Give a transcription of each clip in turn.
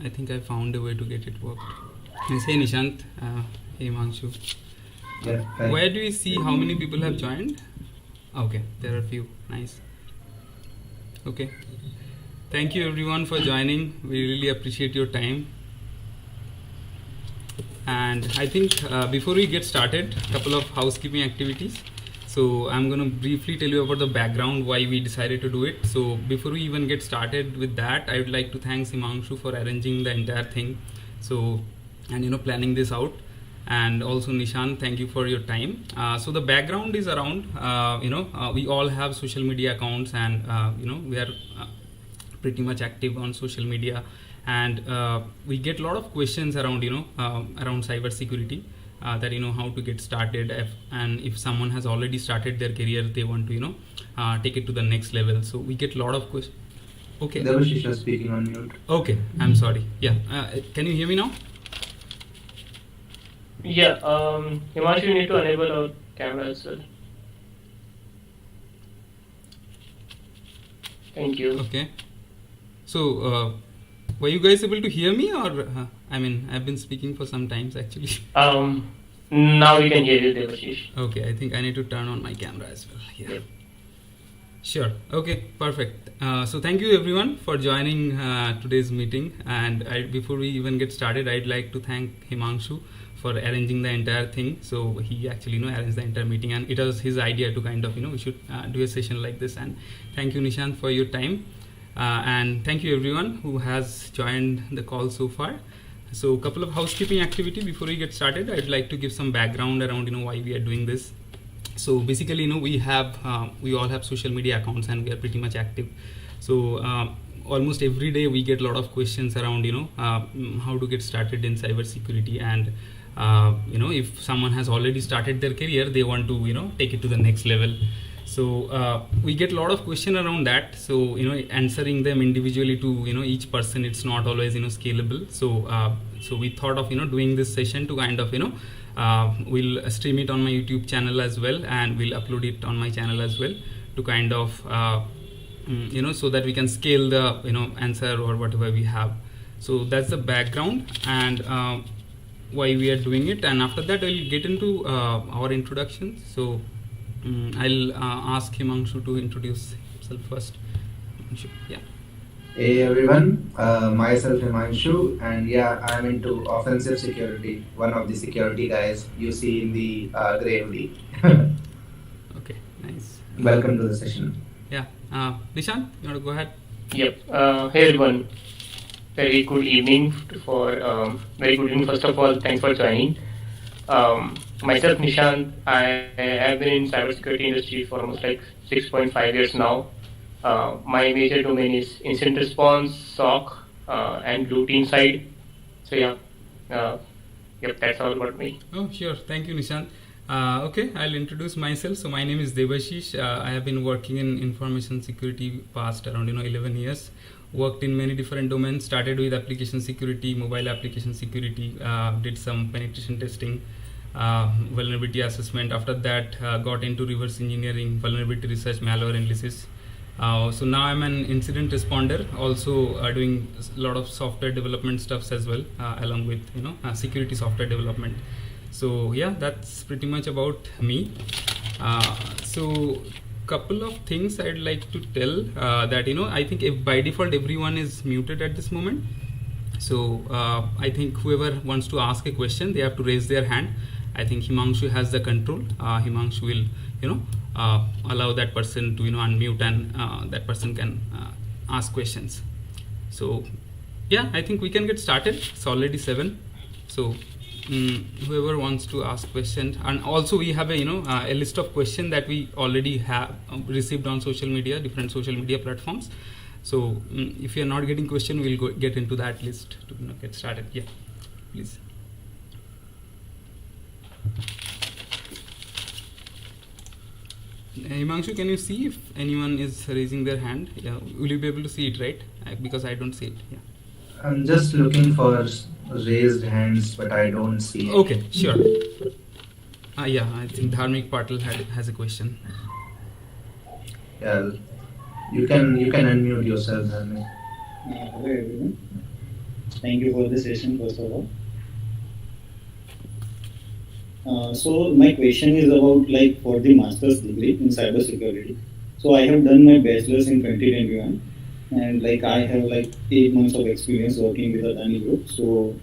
I think I found a way to get it worked. Yes, hey Nishant, hey Himanshu. Yeah, hi. Where do you see how many people have joined? Okay, there are a few. Nice. Okay. Thank you everyone for joining. We really appreciate your time. And I think before we get started, a couple of housekeeping activities. So I'm going to briefly tell you about the background why we decided to do it. So before we even get started with that, I would like to thank Himanshu for arranging the entire thing. So, and planning this out. And also Nishant, thank you for your time. So the background is around, we all have social media accounts, and we are pretty much active on social media, and we get a lot of questions around around cyber security, that how to get started, and if someone has already started their career, they want to take it to the next level. So we get a lot of questions. Okay, Debasish is speaking on mute. Okay, I'm sorry. Yeah, can you hear me now? Yeah, Himanshu, you need to enable our camera as well. Thank you. Okay. So, were you guys able to hear me, or I've been speaking for some times actually. Now we can hear you, Debasish. Okay, I think I need to turn on my camera as well. Yeah. Yep. Sure. Okay, perfect. So thank you everyone for joining today's meeting. And before we even get started, I'd like to thank Himanshu for arranging the entire thing. So he actually arranged the entire meeting, and it was his idea to kind of we should do a session like this. And thank you Nishant for your time, and thank you everyone who has joined the call so far. So a couple of housekeeping activity before we get started. I'd like to give some background around why we are doing this. So basically we all have social media accounts, and we are pretty much active. So almost every day we get a lot of questions around how to get started in cyber security, and if someone has already started their career, they want to take it to the next level. So we get a lot of question around that. So answering them individually to each person, it's not always scalable. So we thought of doing this session to kind of we'll stream it on my YouTube channel as well, and we'll upload it on my channel as well, to kind of so that we can scale the answer or whatever we have. So that's the background, and why we are doing it. And after that I'll get into our introduction. So I'll ask Himanshu to introduce himself first. Himanshu, yeah. Hey everyone, myself Himanshu, and yeah, I'm into offensive security, one of the security guys you see in the gray hoodie. Okay, nice. Welcome to the session. Yeah, Nishant, you want to go ahead? Yep. Hey everyone. Very good evening First of all, thanks for joining. Myself Nishant. I have been in cybersecurity industry for almost like 6.5 years now. My major domain is incident response, SOC, and routine side. So yeah, yep, that's all about me. Oh, sure. Thank you, Nishant. Okay, I'll introduce myself. So my name is Debasish. I have been working in information security past around 11 years. Worked in many different domains. Started with application security, mobile application security. Did some penetration testing, vulnerability assessment. After that, got into reverse engineering, vulnerability research, malware analysis. So now I'm an incident responder, also doing a lot of software development stuffs as well, along with security software development. So yeah, that's pretty much about me. So couple of things I'd like to tell, that I think if by default everyone is muted at this moment. So I think whoever wants to ask a question, they have to raise their hand. I think Himanshu has the control. Himanshu will allow that person to unmute, and that person can ask questions. So yeah, I think we can get started. It's already 7. So whoever wants to ask questions, and also we have a list of questions that we already have received on social media, different social media platforms. So if you are not getting question, we'll get into that list to get started. Yeah, please. Himanshu, can you see if anyone is raising their hand? Yeah, will you be able to see it, right? Because I don't see it. Yeah. I'm just looking for raised hands, but I don't see it. Okay, sure. Yeah, I think Dharmik Patil has a question. Yeah, you can unmute yourself, Dharmik. Hello everyone. Thank you for the session, first of all. So my question is about like for the master's degree in cybersecurity. So I have done my bachelor's in 2021, and like I have like 8 months of experience working with Adani Group. So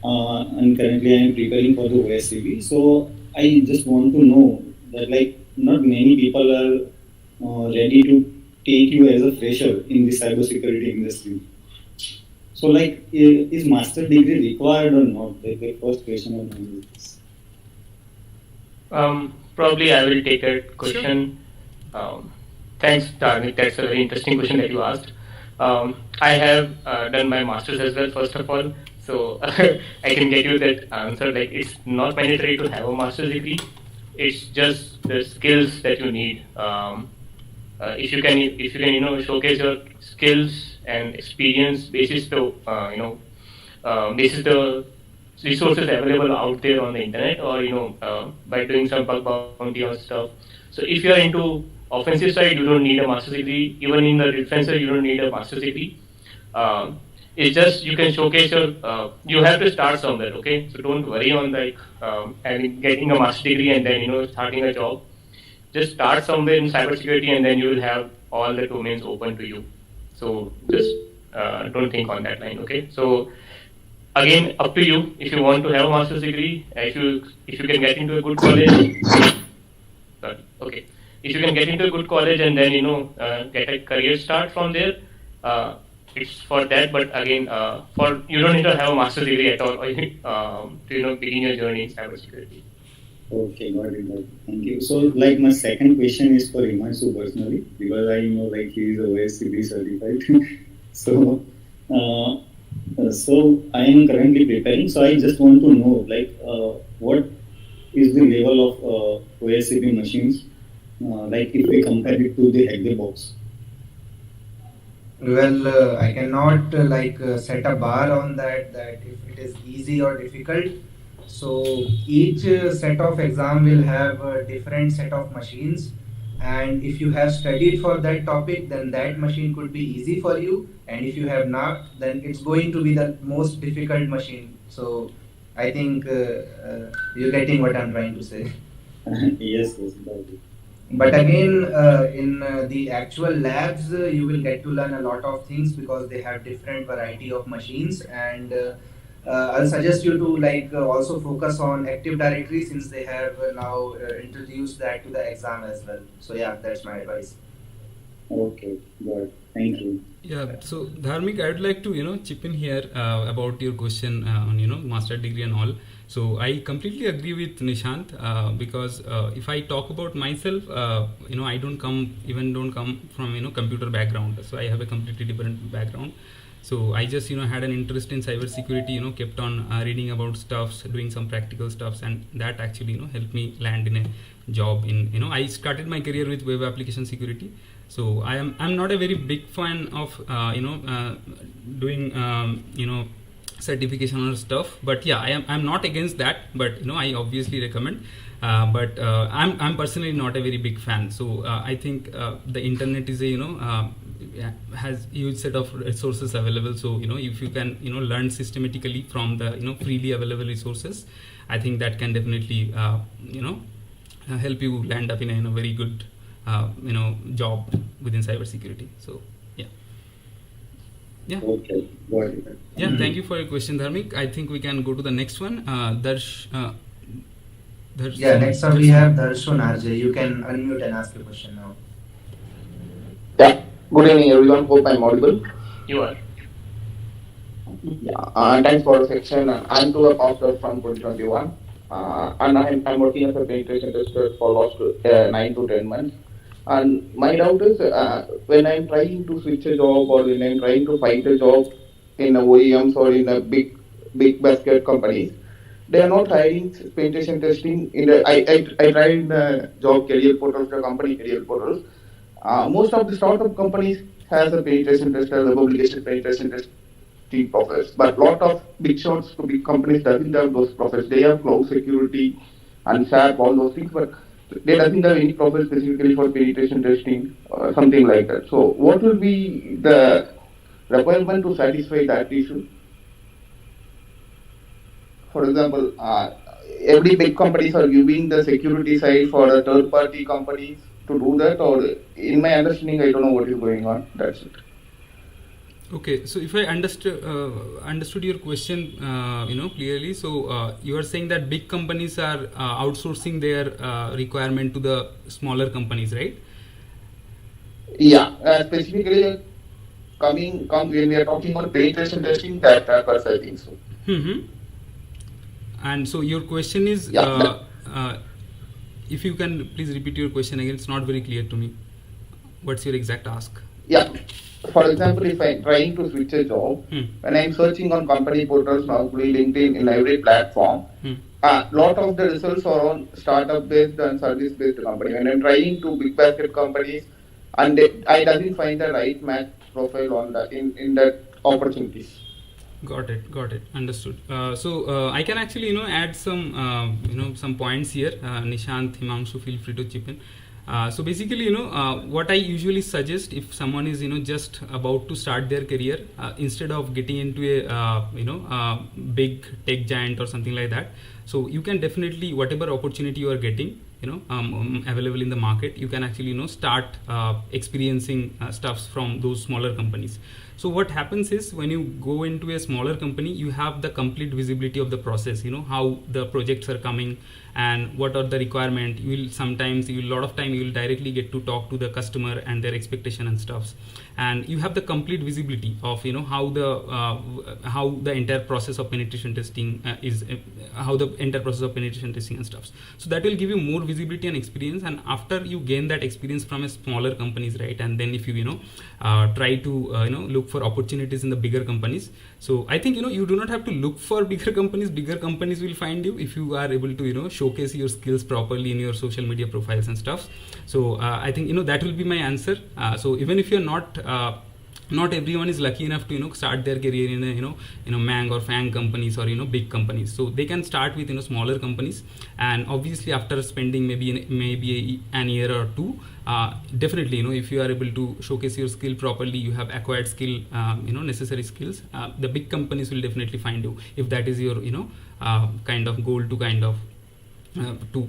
and currently I am preparing for the OSCB. So I just want to know that like not many people are ready to take you as a fresher in the cybersecurity industry. So like is master degree required or not? Like the first question on my mind is this. Probably I will take that question. Thanks, Dharmik. That's a very interesting question that you asked. I have done my master's as well, first of all. So I can get you that answer. Like, it's not mandatory to have a master's degree. It's just the skills that you need. If you can, showcase your skills and experience basis the, basis the resources available out there on the internet, or by doing some bug bounty or stuff. So if you are into offensive side, you don't need a master's degree. Even in the defensive, you don't need a master's degree. It's just you can showcase your. You have to start somewhere, okay? So don't worry on like getting a master's degree and then starting a job. Just start somewhere in cybersecurity, and then you will have all the domains open to you. So just don't think on that line, okay? So again, up to you. If you want to have a master's degree, if you can get into a good college, sorry, okay. If you can get into a good college and then get a career start from there, it's for that. But again, for you don't need to have a master's degree at all to begin your journey in cybersecurity. Okay, got it. Thank you. So, like, my second question is for Himanshu personally, because I know, like, he is OSCB certified. so, so I am currently preparing. So, I just want to know, like, what is the level of OSCB machines, like, if we compare it to the Hack box? Well, I cannot set a bar on that if it is easy or difficult. So each set of exam will have a different set of machines, and if you have studied for that topic, then that machine could be easy for you, and if you have not, then it's going to be the most difficult machine. So I think you're getting what I'm trying to say. Yes, got it. But again, in the actual labs, you will get to learn a lot of things because they have different variety of machines, and I'll suggest you to also focus on Active Directory, since they have now introduced that to the exam as well. So yeah, that's my advice. Okay, got it. Thank you. Yeah, so Dharmik, I would like to chip in here about your question on master degree and all. So I completely agree with Nishant because if I talk about myself, I don't come from computer background. So I have a completely different background. So I just had an interest in cybersecurity. Kept on reading about stuffs, doing some practical stuffs, and that actually helped me land in a job in I started my career with web application security. So I'm not a very big fan of doing certification or stuff, but yeah, I'm not against that, but I obviously recommend, but I'm personally not a very big fan. So I think the internet is a has huge set of resources available. So if you can learn systematically from the freely available resources, I think that can definitely help you land up in a very good job within cybersecurity. So yeah. Okay, got it. Yeah, thank you for your question, Dharmik. I think we can go to the next one. Darsh. Yeah, next up we have Darshun RJ. You can unmute and ask your question now. Yeah. Good evening, everyone. Hope I'm audible. You are. Yeah. Thanks for the section. I'm to a pastor from 2021, and I'm working as a penetration tester for last 9 to 10 months. And my doubt is when I'm trying to switch a job, or when I'm trying to find a job in a OEMs or in a big basket companies, they are not hiring penetration testing. I tried in the job career portals, the company career portals. Most of the startup companies has a penetration tester, the publication penetration testing process, but lot of big shots to big companies doesn't have those process. They have cloud security and SAP, all those things, but they doesn't have any process specifically for penetration testing or something like that. So what will be the requirement to satisfy that issue? for example, every big companies are giving the security side for the third party companies to do that, or in my understanding, I don't know what is going on. That's it. Okay, so if I understood your question, clearly, so you are saying that big companies are outsourcing their requirement to the smaller companies, right? Yeah, specifically come when we are talking about penetration testing, that purpose, I think so. Mm-hmm. And so your question is, Yeah. if you can please repeat your question again, it's not very clear to me. What's your exact ask? Yeah. For example, if I'm trying to switch a job, when I'm searching on company portals, normally LinkedIn, in every platform, a lot of the results are on startup-based and service-based company. When I'm trying to big basket companies, and I doesn't find the right match profile on that in that opportunities. Got it. Understood. So I can actually add some points here. Nishant, Himanshu, feel free to chip in. So basically, what I usually suggest if someone is just about to start their career, instead of getting into a big tech giant or something like that, so you can definitely, whatever opportunity you are getting available in the market, you can actually start experiencing stuffs from those smaller companies. So what happens is, when you go into a smaller company, you have the complete visibility of the process, how the projects are coming and what are the requirement. You will a lot of time you will directly get to talk to the customer and their expectation and stuffs, and you have the complete visibility of how the entire process of penetration testing and stuffs. So that will give you more visibility and experience, and after you gain that experience from a smaller companies, right, and then if you try to look for opportunities in the bigger companies. So I think you do not have to look for bigger companies will find you if you are able to showcase your skills properly in your social media profiles and stuff. So I think that will be my answer. So even if you're not everyone is lucky enough to start their career in a Mang or Fang companies or big companies. So they can start with smaller companies, and obviously after spending maybe an year or two, definitely if you are able to showcase your skill properly, you have acquired skill, necessary skills, the big companies will definitely find you if that is your kind of goal to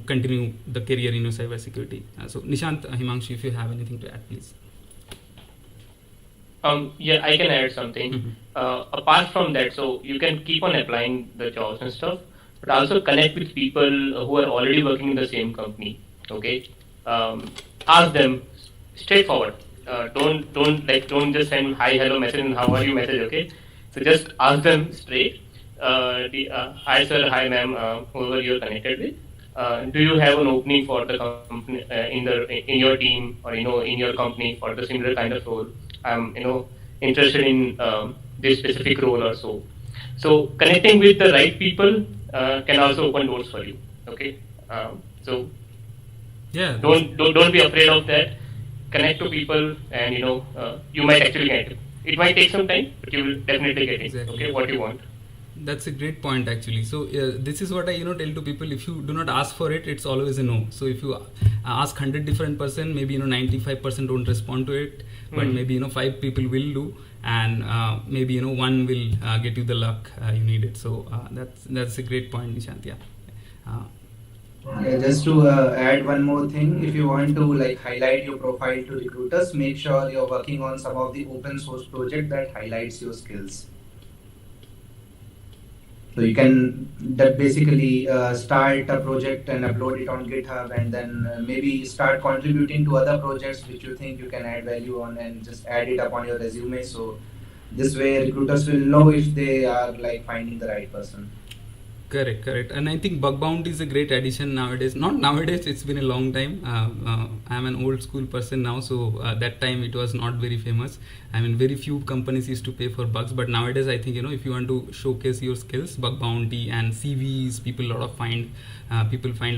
continue the career in cybersecurity. So Nishant, Himanshu, if you have anything to add, please. Yeah, I can add something. Apart from that, so you can keep on applying the jobs and stuff, but also connect with people who are already working in the same company. Okay, ask them straightforward. Don't just send hi, hello message and how are you message. Okay, so just ask them straight. Hi sir, hi ma'am, whoever you're connected with. Do you have an opening for the company in your team or in your company for the similar kind of role? I'm interested in this specific role or so. So connecting with the right people can also open doors for you. Okay, so yeah, don't be afraid of that. Connect to people, and you might actually get it. It might take some time, but you will definitely get it. Exactly. Okay, what you want. That's a great point actually. So this is what I tell to people: if you do not ask for it, it's always a no. So if you ask 100 different person, maybe 95% don't respond to it, but maybe 5 people will do, and maybe one will get you the luck you need it. So that's a great point, Nishant. Yeah, just to add one more thing, if you want to highlight your profile to recruiters, make sure you're working on some of the open source project that highlights your skills. So you can basically start a project and upload it on GitHub, and then maybe start contributing to other projects which you think you can add value on, and just add it up on your resume. So this way recruiters will know if they are finding the right person. Correct. And I think bug bounty is a great addition nowadays. Not nowadays, it's been a long time. I'm an old school person now, so that time it was not very famous. I mean, very few companies used to pay for bugs, but nowadays I think if you want to showcase your skills, bug bounty and CVs, people find a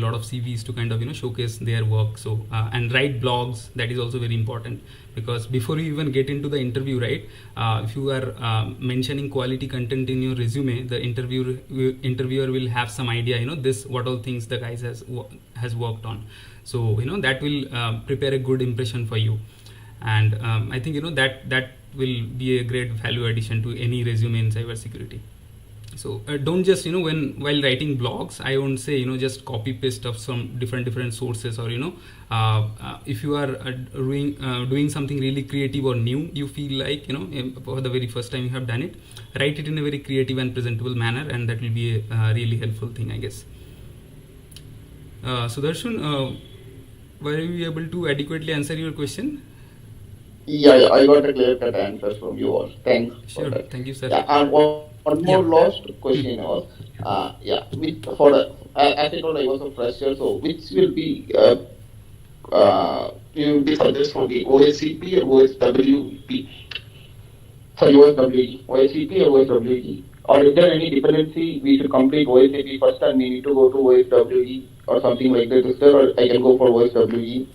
lot of CVs to kind of showcase their work. So and write blogs, that is also very important, because before you even get into the interview, right, if you are mentioning quality content in your resume, the interviewer will have some idea what all things the guys has worked on. So that will prepare a good impression for you, and I think that will be a great value addition to any resume in cybersecurity. So don't just while writing blogs, I won't say just copy paste of some different sources, or if you are doing something really creative or new, you feel like for the very first time you have done it, write it in a very creative and presentable manner, and that will be a really helpful thing, I guess. So Darshan, were you able to adequately answer your question? Yeah, I got a clear-cut answer from you all. Thanks for Sure, that. thank you, sir. Yeah, and one more Yeah. last question was, yeah, for the, as I told, I was a fresher, so which will be you will be suggest for the OSCP or OSWP? Sorry, OSWE, OSCP or OSWE? Or is there any dependency we should complete OSCP first and we need to go to OSWE or something like that? Is there, or I can go for OSWE?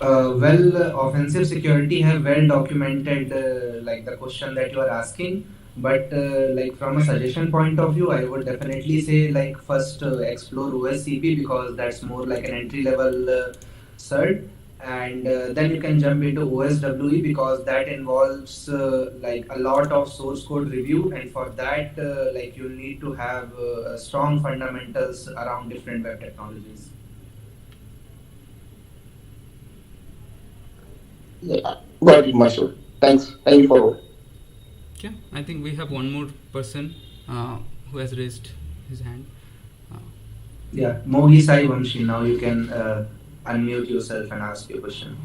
Offensive security have well documented like the question that you are asking, but like from a suggestion point of view, I would definitely say like first explore OSCP, because that's more like an entry level cert, and then you can jump into OSWE, because that involves like a lot of source code review, and for that like you need to have strong fundamentals around different web technologies. Yeah, got it, Mashu. Thanks. Thank you for. Yeah, I think we have one more person who has raised his hand. Uh, Yeah, Mohi Sai Vamshi, now you can unmute yourself and ask your question.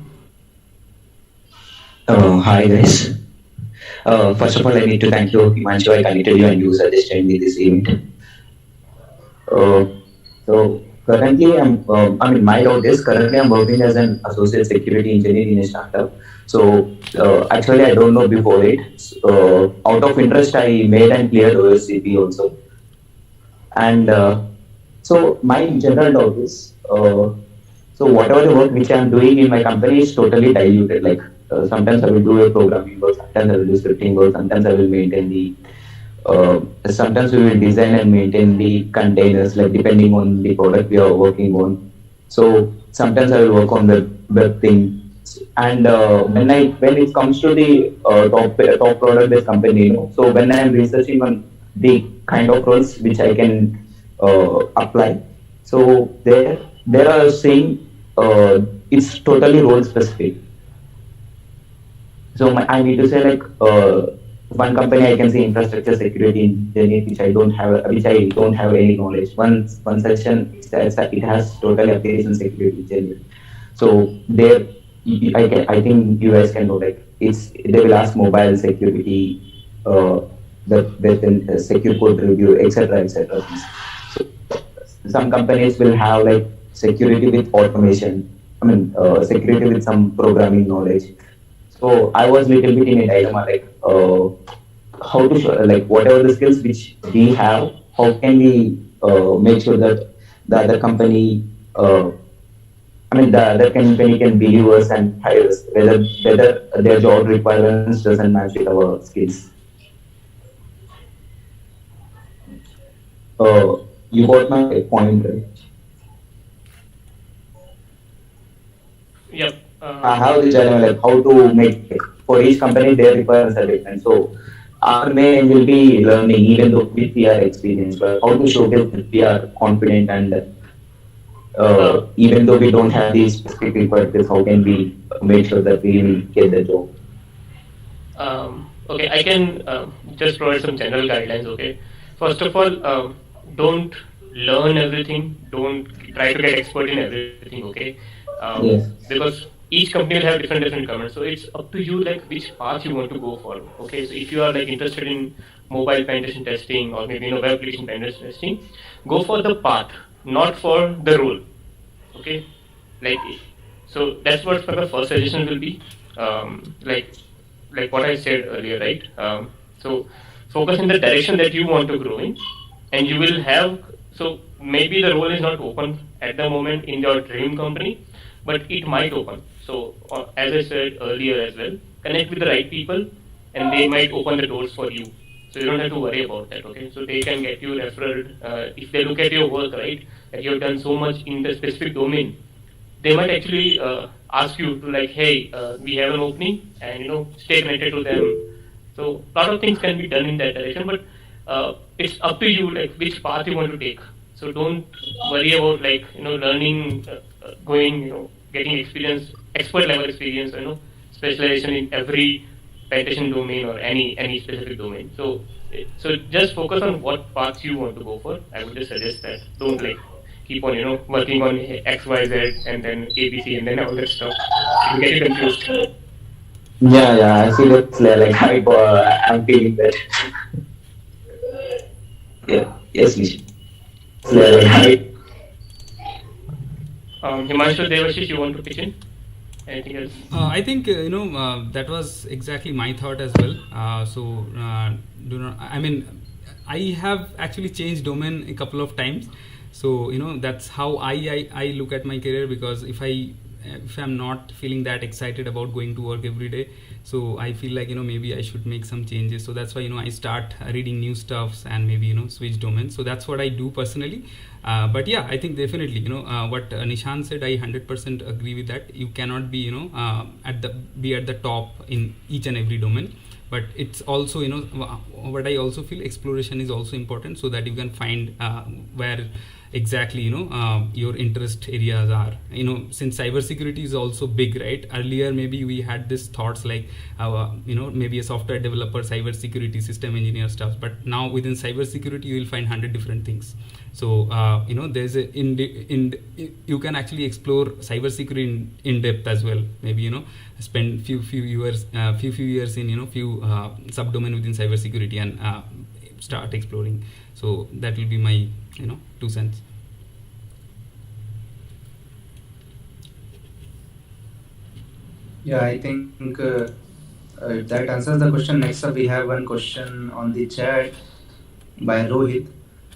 Hi guys. First of all, I need to thank you, Himanshu. I connected you and you suggested me this event. So currently, my doubt is currently I'm working as an associate security engineer in a startup. So actually, I don't know before it. Out of interest, I made and cleared OSCP also. And so my general doubt is, so whatever the work which I'm doing in my company is totally diluted. Like sometimes I will do a programming work, sometimes I will do scripting work, sometimes I will maintain the sometimes we will design and maintain the containers, like depending on the product we are working on. So sometimes I will work on the web thing. And when it comes to the top product based company, so when I am researching on the kind of roles which I can apply, so there are saying it's totally role specific. So I need to say like one company I can say infrastructure security engineer, which I don't have any knowledge. One section it has total application security engineer. So there I think you guys can know, like they will ask mobile security, the secure code review, etc. etc. So some companies will have like security with automation. Security with some programming knowledge. So I was little bit in a dilemma, like how to show, like whatever the skills which we have, how can we make sure that the other company, the other company can believe us and hire us, whether their job requirements doesn't match with our skills. You got my point, right? Yep. I have this dilemma, like how to make, for each company their requirements are different. So our main aim will be learning, even though we are experienced, but how to showcase that we are confident, and even though we don't have these specific requirements, how can we make sure that we will get the job? Okay, I can just provide some general guidelines. Okay, first of all, don't learn everything. Don't try to get expert in everything. Okay, Yes. because each company will have different requirements. So it's up to you, like which path you want to go for. Okay, so if you are like interested in mobile penetration testing or maybe web application penetration testing, go for the path, not for the role. Okay, like so that's what for the first suggestion will be. Like what I said earlier, right? So focus in the direction that you want to grow in, and you will have. So maybe the role is not open at the moment in your dream company, but it might open. So as I said earlier as well, connect with the right people, and they might open the doors for you. So you don't have to worry about that. Okay, so they can get you referred if they look at your work, right? That you have done so much in the specific domain, they might actually ask you to like, hey, we have an opening, and stay connected to them. So a lot of things can be done in that direction, but it's up to you, like which path you want to take. So don't worry about like learning, going, getting experience, expert level experience, specialization in every penetration domain or any specific domain. So just focus on what paths you want to go for. I would just suggest that. Don't like keep on working on X, Y, Z and then A, B, C and then all that stuff. You get confused. Yeah, I feel it's like I'm feeling that. Yeah, yes, Nish. It's like hype. Himanshu, Debasish, you want to pitch in? Anything else? I think that was exactly my thought as well. Do not. I mean, I have actually changed domain a couple of times. So that's how I look at my career, because if I'm not feeling that excited about going to work every day, so I feel like maybe I should make some changes. So that's why I start reading new stuffs and maybe switch domains. So that's what I do personally. But yeah, I think definitely what Nishant said, I 100% agree with that. You cannot be at the top in each and every domain. But it's also what I also feel, exploration is also important, so that you can find where exactly your interest areas are. Since cybersecurity is also big, right? Earlier maybe we had this thoughts like maybe a software developer, cybersecurity, system engineer stuff, but now within cybersecurity you will find 100 different things. So there's you can actually explore cybersecurity in depth as well. Maybe spend few years in few subdomain within cybersecurity and start exploring. So that will be my 2 cents. Yeah, I think if that answers the question. Next up, we have one question on the chat by Rohit.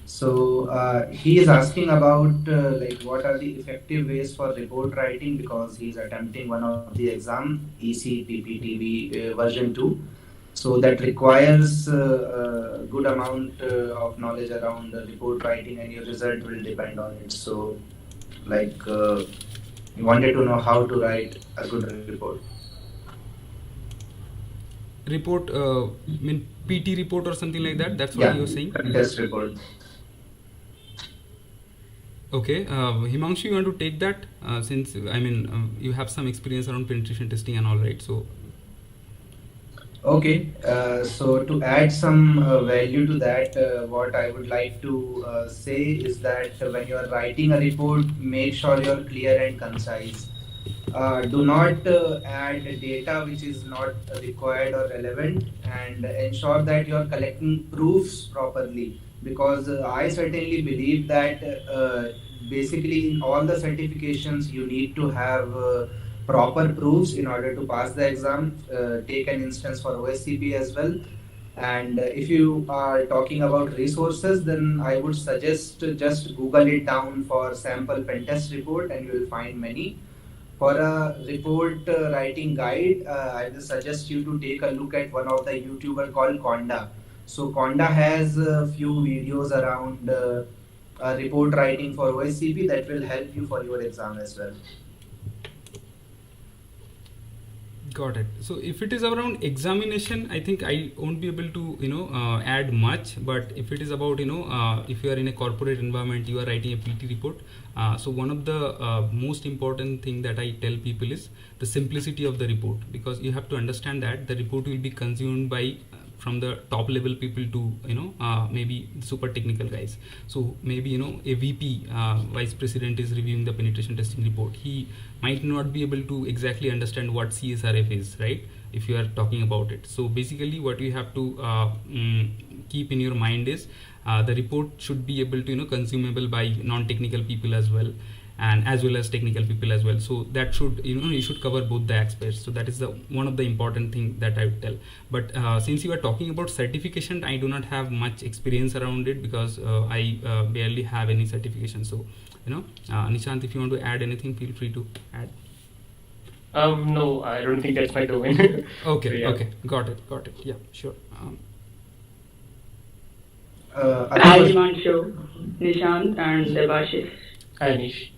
So he is asking about like what are the effective ways for report writing, because he is attempting one of the exam, EC version 2. So that requires a good amount of knowledge around report writing, and your result will depend on it. So like we wanted to know how to write a good report. Report, mean PT report or something like that? That's what you're saying? Test report. Okay, Himanshu, you want to take that? Since you have some experience around penetration testing and all, right? So okay, so to add some value to that, what I would like to say is that when you are writing a report, make sure you're clear and concise. Do not add data which is not required or relevant, and ensure that you are collecting proofs properly, because I certainly believe that basically in all the certifications you need to have proper proofs in order to pass the exam. Take an instance for OSCP as well. And if you are talking about resources, then I would suggest to just Google it down for sample pen test report, and you will find many. For a report writing guide, I will suggest you to take a look at one of the YouTuber called Conda. So Conda has a few videos around report writing for OSCP that will help you for your exam as well. got it. So if it is around examination, I think I won't be able to add much. But if it is about if you are in a corporate environment, you are writing a PT report. So one of the most important thing that I tell people is the simplicity of the report, because you have to understand that the report will be consumed by from the top level people to maybe super technical guys. So maybe a VP, vice president, is reviewing the penetration testing report. He might not be able to exactly understand what CSRF is, right, if you are talking about it. So basically what you have to keep in your mind is the report should be able to consumable by non-technical people as well, and as well as technical people as well. So that should you should cover both the aspects. So that is the one of the important thing that I would tell. But since you are talking about certification, I do not have much experience around it, because I barely have any certification. So Nishant, if you want to add anything, feel free to add. No, I don't think that's my domain. Okay, So, yeah. okay, got it, yeah, sure. Hi Himanshu, Nishant and Debasish. Hi, Anish.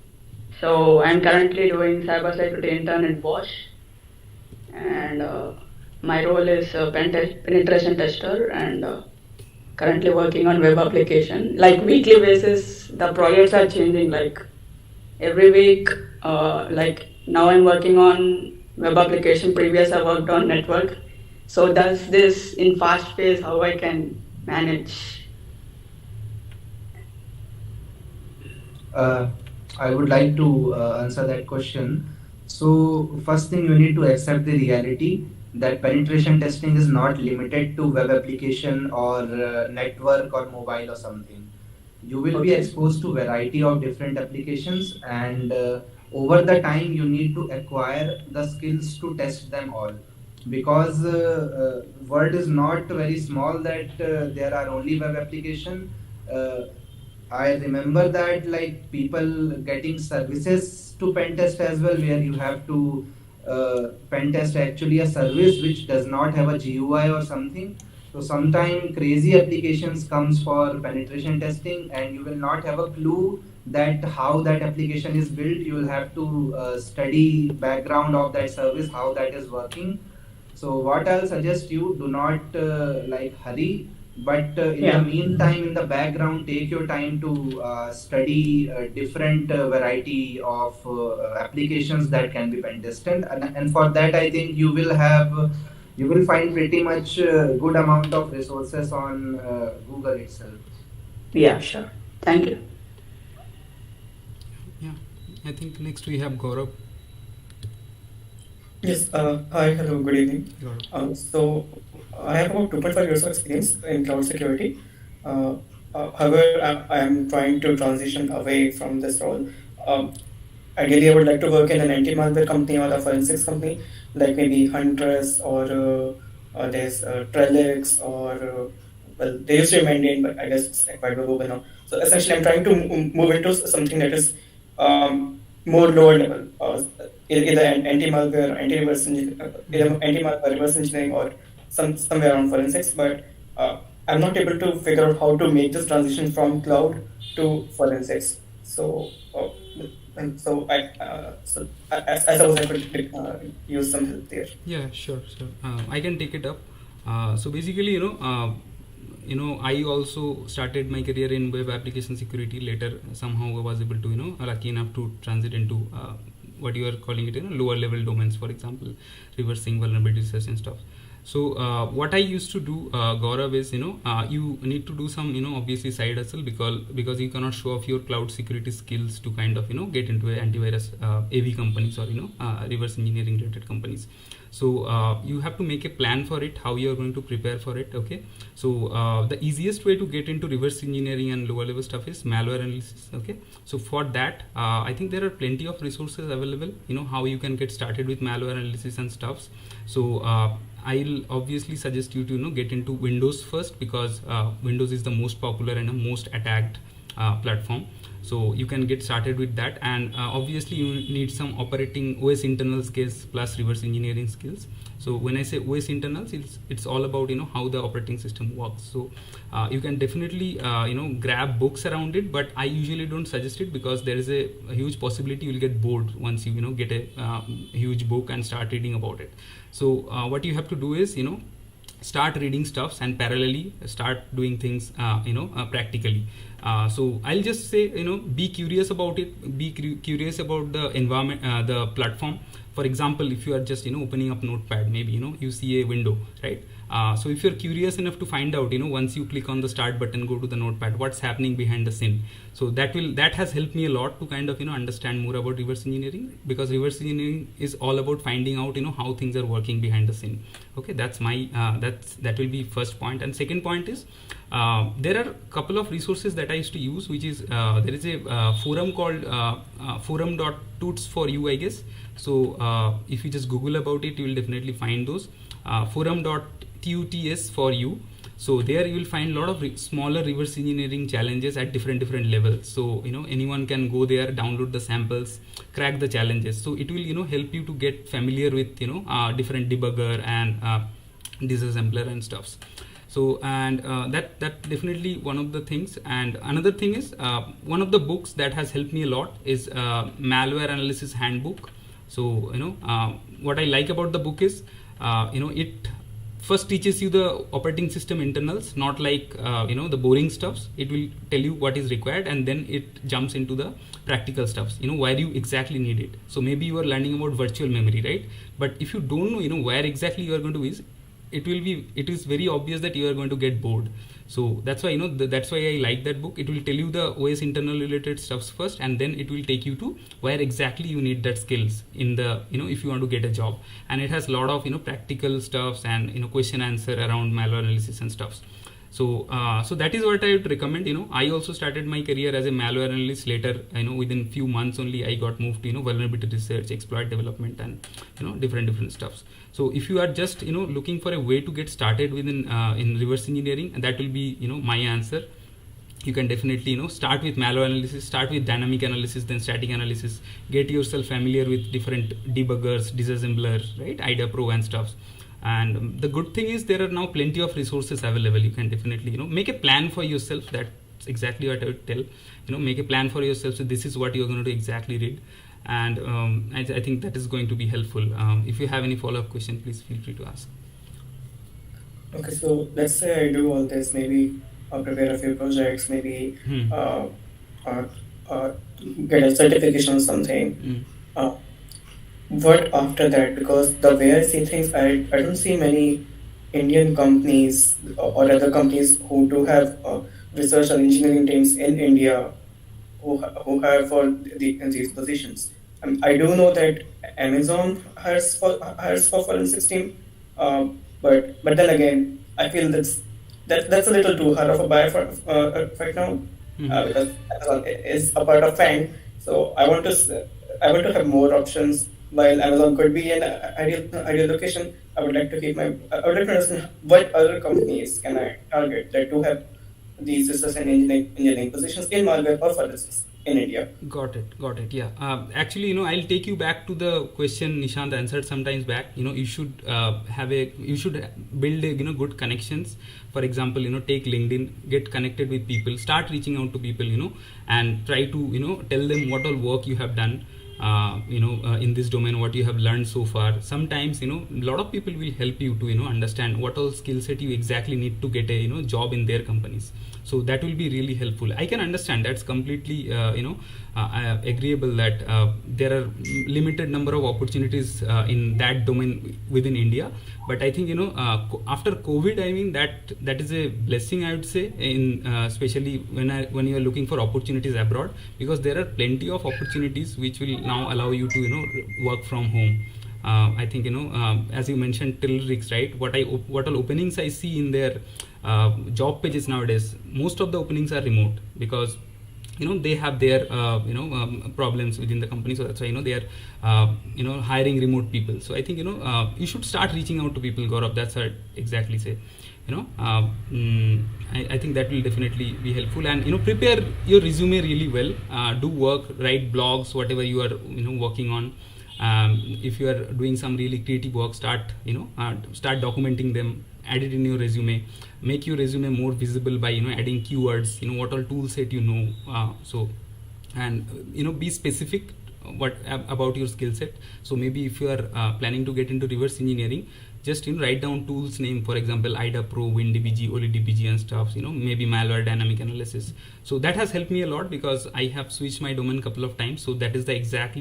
So I'm currently doing cybersecurity intern at Bosch, and my role is penetration tester, and currently working on web application. Like weekly basis, the projects are changing. Like every week, like now I'm working on web application. Previous I worked on network. So does this in fast pace how I can manage? Uh, I would like to answer that question. So, first thing you need to accept the reality that penetration testing is not limited to web application or network or mobile or something. You will be Okay. exposed to variety of different applications, and over the time you need to acquire the skills to test them all, because world is not very small that there are only web application. uh, I remember that like people getting services to pen test as well, where you have to pen test actually a service which does not have a GUI or something. So sometime crazy applications comes for penetration testing, and you will not have a clue that how that application is built. You will have to study background of that service, how that is working. So what I'll suggest you, do not like hurry, but in the Yeah. meantime, in the background, take your time to study different variety of applications that can be pen tested, and for that, I think you will find pretty much good amount of resources on Google itself. Yeah, sure. Thank you. Yeah, I think next we have Gaurav. Yes, hi, hello, good evening. So, I have about 2.5 years of experience in cloud security. However, I am trying to transition away from this role. Ideally, I would like to work in an anti-malware company or a forensics company, like maybe Huntress or there's Trellix or, well, they used to be maintained, but I guess it's acquired by Google now. So essentially, I'm trying to move into something that is more lower level, either anti-malware, anti-malware reverse engineering, or somewhere around forensics. But I'm not able to figure out how to make this transition from cloud to forensics. So, as I was able to use some help there. Yeah, sure. I can take it up. So basically, I also started my career in web application security. Later, somehow I was able to, lucky enough to transit into what you are calling it, lower level domains, for example, reversing vulnerability research and stuff. So what I used to do, Gaurav, is you need to do some obviously side hustle, because you cannot show off your cloud security skills to kind of get into a antivirus AV companies or reverse engineering related companies. So you have to make a plan for it, how you are going to prepare for it. Okay, so the easiest way to get into reverse engineering and lower level stuff is malware analysis. Okay, so for that I think there are plenty of resources available, how you can get started with malware analysis and stuffs. So I'll obviously suggest you to get into Windows first, because Windows is the most popular and the most attacked platform. So you can get started with that, and obviously you need some operating OS internal skills plus reverse engineering skills. So when I say OS internals, it's all about how the operating system works. So you can definitely grab books around it, but I usually don't suggest it, because there is a huge possibility you'll get bored once you get a huge book and start reading about it. So what you have to do is start reading stuffs and parallelly start doing things practically. So I'll just say be curious about it, be curious about the environment, the platform. For example, if you are just opening up Notepad, maybe you see a window, right? So if you're curious enough to find out, once you click on the start button, go to the Notepad, what's happening behind the scene. So that has helped me a lot to kind of understand more about reverse engineering, because reverse engineering is all about finding out how things are working behind the scene. Okay, that's my that will be first point. And second point is there are a couple of resources that I used to use, which is there is a forum called forum.tuts4u, I guess. So if you just Google about it, you will definitely find those. Forum.tuts4u. So there you will find a lot of smaller reverse engineering challenges at different levels. So anyone can go there, download the samples, crack the challenges. So it will help you to get familiar with different debugger and disassembler and stuffs. So and that definitely one of the things. And another thing is one of the books that has helped me a lot is Malware Analysis Handbook. So what I like about the book is it first teaches you the operating system internals, not like the boring stuffs. It will tell you what is required, and then it jumps into the practical stuffs, where you exactly need it. So maybe you are learning about virtual memory, right? But if you don't know, where exactly you are going to use, it is very obvious that you are going to get bored. So that's why that's why I like that book. It will tell you the OS internal related stuffs first, and then it will take you to where exactly you need that skills in the if you want to get a job. And it has a lot of practical stuffs and question answer around malware analysis and stuffs. So so that is what I would recommend. I also started my career as a malware analyst. Later, within few months only I got moved to vulnerability research, exploit development, and different stuffs. So if you are just looking for a way to get started within in reverse engineering, and that will be my answer. You can definitely start with malware analysis, start with dynamic analysis, then static analysis. Get yourself familiar with different debuggers, disassemblers, right, IDA Pro and stuffs. And the good thing is there are now plenty of resources available. You can definitely make a plan for yourself. That's exactly what I would tell. Make a plan for yourself. So this is what you're going to exactly read. And I think that is going to be helpful. If you have any follow-up question, please feel free to ask. Okay, so let's say I do all this, maybe prepare a few projects, maybe get a certification or something. What after that? Because the way I see things, I don't see many Indian companies or other companies who do have research and engineering teams in India who hire for these positions. I do know that Amazon hires for forensics team, but then again, I feel that's a little too hard of a buy for right now, because Amazon is a part of FANG. So I want to have more options. While Amazon could be an ideal location, I would like to understand what other companies can I target that do have these research and engineering positions in malware or forensics in India. Got it. Yeah. Actually, I'll take you back to the question Nishant answered sometimes back. You should build good connections. For example, take LinkedIn, get connected with people, start reaching out to people, and try to tell them what all work you have done. In this domain, what you have learned so far. Sometimes a lot of people will help you to understand what all skill set you exactly need to get a job in their companies. So that will be really helpful. I can understand that's completely agreeable that there are limited number of opportunities in that domain within India. But I think after COVID, I mean that is a blessing, I would say, in especially when you are looking for opportunities abroad, because there are plenty of opportunities which will now allow you to work from home. I think as you mentioned, Tilrix, right? What all openings I see in their job pages nowadays, most of the openings are remote because they have their problems within the company, so that's why they are hiring remote people. So I think you should start reaching out to people, Gaurav. That's what I exactly say. I think that will definitely be helpful, and prepare your resume really well. Do work, write blogs, whatever you are working on. If you are doing some really creative work, start documenting them, add it in your resume, make your resume more visible by adding keywords, what all tool set and be specific about your skill set. So maybe if you are planning to get into reverse engineering, just write down tools name, for example IDA Pro, WinDBG, OLEDBG and stuff, maybe malware dynamic analysis. So that has helped me a lot because I have switched my domain a couple of times. So that is the exact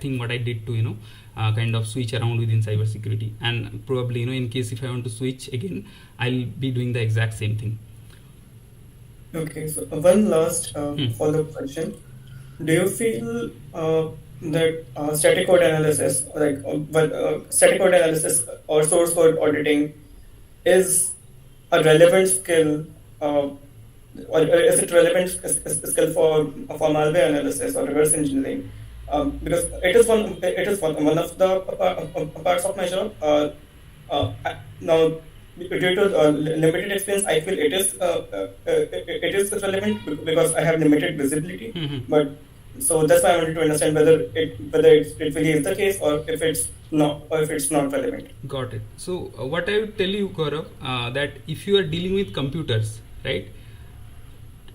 thing what I did to kind of switch around within cybersecurity, and probably in case if I want to switch again, I'll be doing the exact same thing. Okay, so one last follow-up question. Do you feel that static code analysis, static code analysis or source code auditing is a relevant skill, or is it relevant skill for malware analysis or reverse engineering? Because it is one of the parts of my job. Now, due to limited experience, I feel it is relevant because I have limited visibility. Mm-hmm. But so that's why I wanted to understand whether it really is the case, or if it's not relevant. Got it. So what I would tell you, Gaurav, that if you are dealing with computers, right?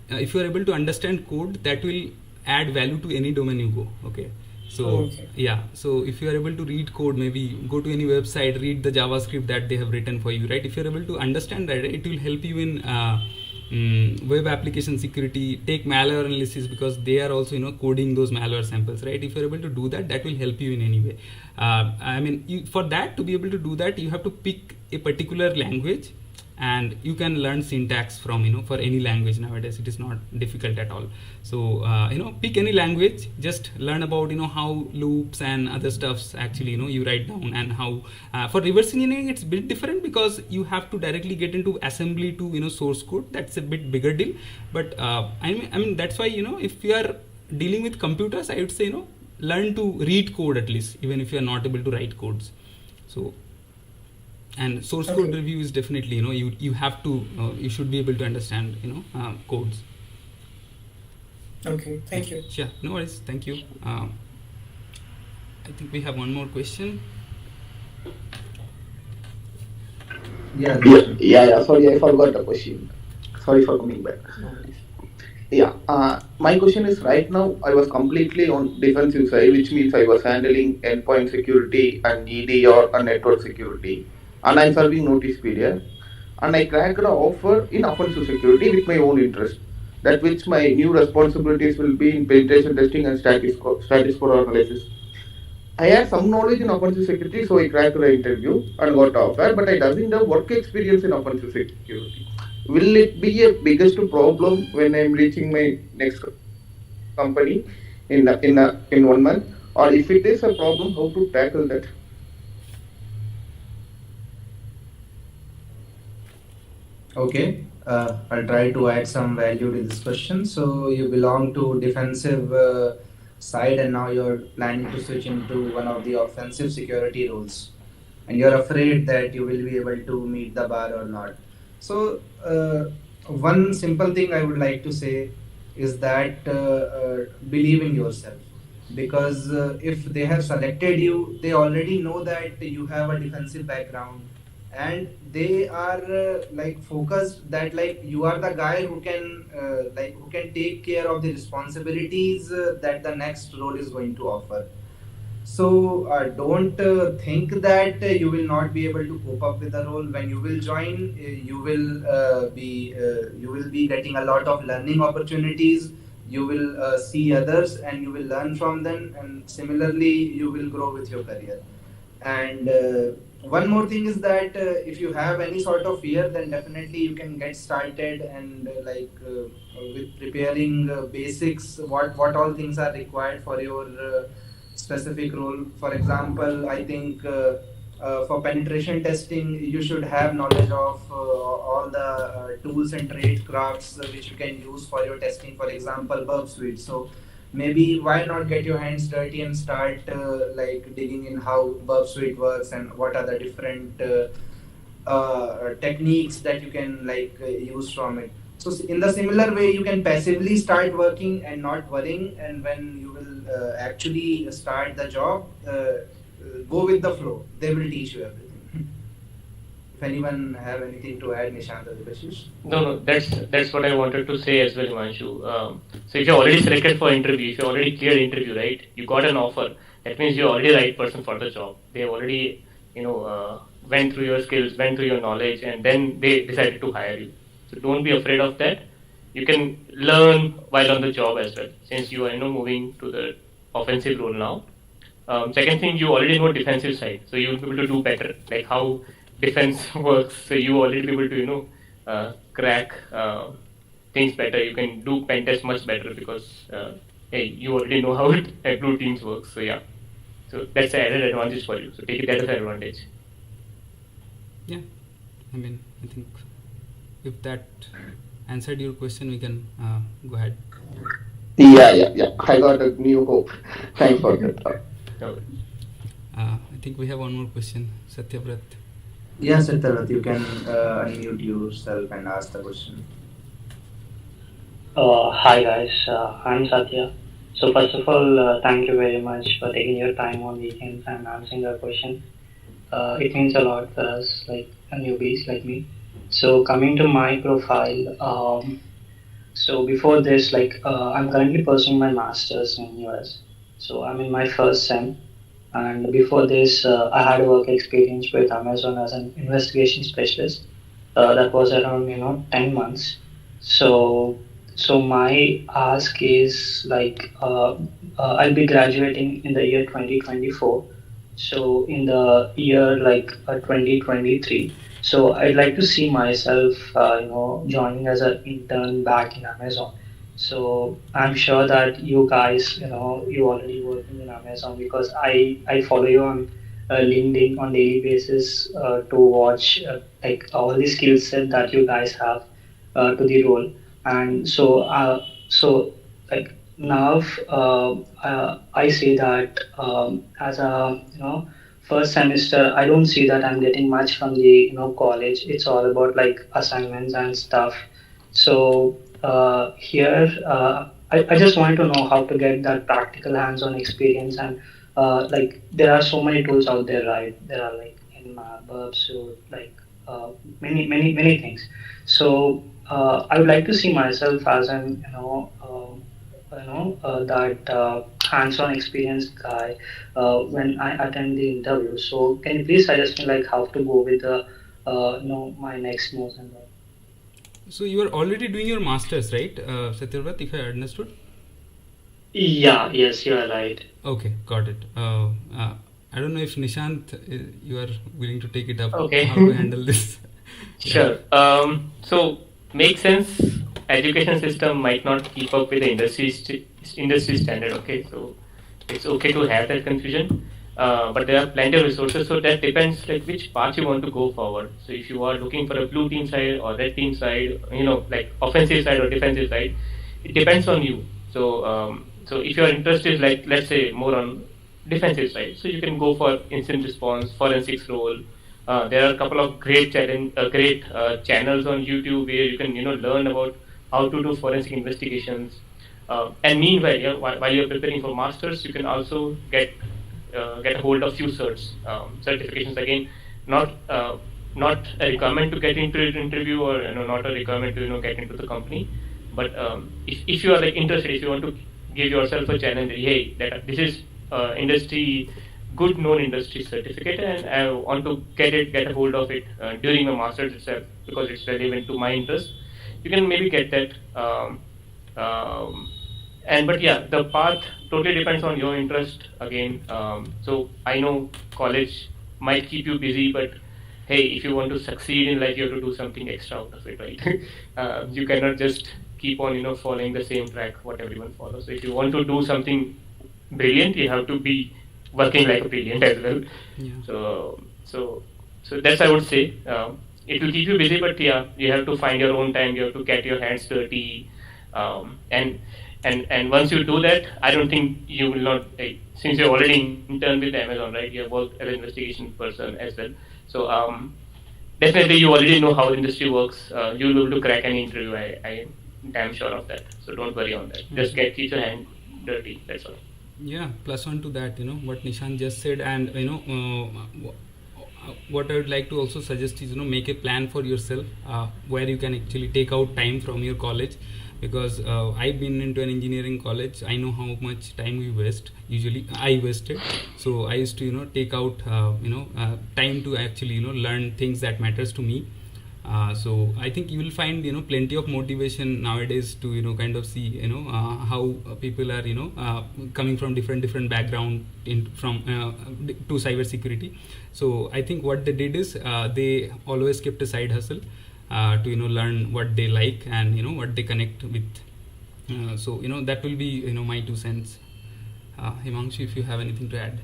If you are able to understand code, that will add value to any domain you go. Okay. So Okay. yeah, so if you are able to read code, maybe go to any website, read the JavaScript that they have written for you, right? If you're able to understand that, it will help you in web application security. Take malware analysis, because they are also coding those malware samples, right? If you're able to do that, that will help you in any way. I mean, for that, to be able to do that, you have to pick a particular language, and you can learn syntax from for any language nowadays. It is not difficult at all. So pick any language, just learn about how loops and other stuffs actually you write down, and how for reverse engineering it's a bit different, because you have to directly get into assembly to source code. That's a bit bigger deal. But I mean that's why if you are dealing with computers, I would say learn to read code at least, even if you are not able to write codes. So and source code Okay. review is definitely you have to you should be able to understand codes. Okay. Thank you. Sure, no worries. Thank you. I think we have one more question. Yeah, Yeah. Sorry, I forgot the question. Sorry for coming back. Yeah, my question is right now I was completely on defensive side, which means I was handling endpoint security and EDR and network security, and I'm serving notice period. And I cracked an offer in offensive security with my own interest. That which my new responsibilities will be in penetration testing and status code analysis. I had some knowledge in offensive security, so I cracked the interview and got offer, but I doesn't have work experience in offensive security. Will it be a biggest problem when I'm reaching my next company in 1 month, or if it is a problem, how to tackle that? okay. I'll try to add some value to this question. So you belong to defensive side, and now you're planning to switch into one of the offensive security roles, and you're afraid that you will be able to meet the bar or not. So one simple thing I would like to say is that believe in yourself, because if they have selected you, they already know that you have a defensive background, and they are like focused that like you are the guy who can who can take care of the responsibilities that the next role is going to offer. So don't think that you will not be able to cope up with the role. When you will join, you will be getting a lot of learning opportunities. You will see others and you will learn from them, and similarly you will grow with your career. And one more thing is that if you have any sort of fear, then definitely you can get started and with preparing basics, what all things are required for your specific role. For example, I think for penetration testing, you should have knowledge of all the tools and trade crafts which you can use for your testing. For example, Burp Suite. So maybe why not get your hands dirty and start digging in how Burp Suite works and what are the different techniques that you can use from it. So in the similar way, you can passively start working and not worrying, and when you will actually start the job, go with the flow. They will teach you everything. If anyone have anything to add, Nishant or Debasish? No, that's what I wanted to say as well, Himanshu. So if you're already selected for interview, if you already cleared interview, right? You got an offer. That means you're already the right person for the job. They have already, went through your skills, went through your knowledge, and then they decided to hire you. So don't be afraid of that. You can learn while on the job as well, since you are moving to the offensive role now. Second thing, you already know defensive side, so you'll be able to do better, like how defense works. So you already be able to crack things better. You can do pen test much better because hey, you already know how blue teams work. So yeah, so that's an added advantage for you. So take that as an advantage. Yeah, I mean, I think if that answered your question, we can go ahead. Yeah. I got a new hope. Thanks for that. So, I think we have one more question, Satyabrat. Yes, Satyavat, you can unmute yourself and ask the question. Hi guys, I'm Satya. So first of all, thank you very much for taking your time on weekends and answering our question. It means a lot for us, like newbies like me. So coming to my profile, so before this, I'm currently pursuing my masters in US. So I'm in my first sem, and before this, I had work experience with Amazon as an investigation specialist. That was around 10 months. So my ask is like I'll be graduating in the year 2024. So in the year like 2023. So I'd like to see myself joining as an intern back in Amazon. So I'm sure that you guys, you already working in Amazon because I follow you on LinkedIn on daily basis to watch like all the skill set that you guys have to the role. And so like now I say that as a first semester I don't see that I'm getting much from the college. It's all about like assignments and stuff. So here, I just want to know how to get that practical hands-on experience, and like there are so many tools out there, right? There are like Nmap, so like many things. So I would like to see myself as an that hands-on experience guy when I attend the interview. So can you please suggest me like how to go with the my next moves and all? So you are already doing your masters, right, Satyavrat, if I understood? Yeah, yes, you are right. Okay, got it. I don't know if Nishant, you are willing to take it up. Okay. How to handle this? Sure. So makes sense. Education system might not keep up with the industry standard. Okay, so it's okay to have that confusion. But there are plenty of resources, so that depends like which path you want to go forward. So if you are looking for a blue team side or red team side, like offensive side or defensive side, it depends on you. So if your interest is like, let's say, more on defensive side, so you can go for incident response, forensics role. There are a couple of great channels on YouTube where you can learn about how to do forensic investigations. And meanwhile, while you're preparing for masters, you can also get a hold of few certifications. Again, not a requirement to get into an interview, or not a requirement to get into the company. But if you are like interested, if you want to give yourself a challenge, hey, that this is industry good known industry certificate, and I want to get a hold of it during my masters itself because it's relevant to my interest. You can maybe get that. But yeah, the path totally depends on your interest again. So I know college might keep you busy, but hey, if you want to succeed in life, you have to do something extra out of it, right? You cannot just keep on following the same track what everyone follows. So if you want to do something brilliant, you have to be working like a brilliant as well. Yeah. So that's I would say. It will keep you busy, but yeah, you have to find your own time. You have to get your hands dirty, and once you do that, I don't think you will not. Since you're already intern with Amazon, right? You have worked as an investigation person as well. So definitely you already know how the industry works. You'll be able to crack any interview. I'm damn sure of that. So don't worry on that. Just keep your hand dirty. That's all. Yeah, plus one to that, what Nishant just said, and what I would like to also suggest is make a plan for yourself where you can actually take out time from your college, because I've been into an engineering college. I know how much time we waste. Usually I wasted, so I used to take out time to actually learn things that matters to me. So I think you will find plenty of motivation nowadays to kind of see how people are coming from different background to cybersecurity. So I think what they did is they always kept a side hustle to learn what they like and what they connect with. So that will be my 2 cents. Himanshu, if you have anything to add.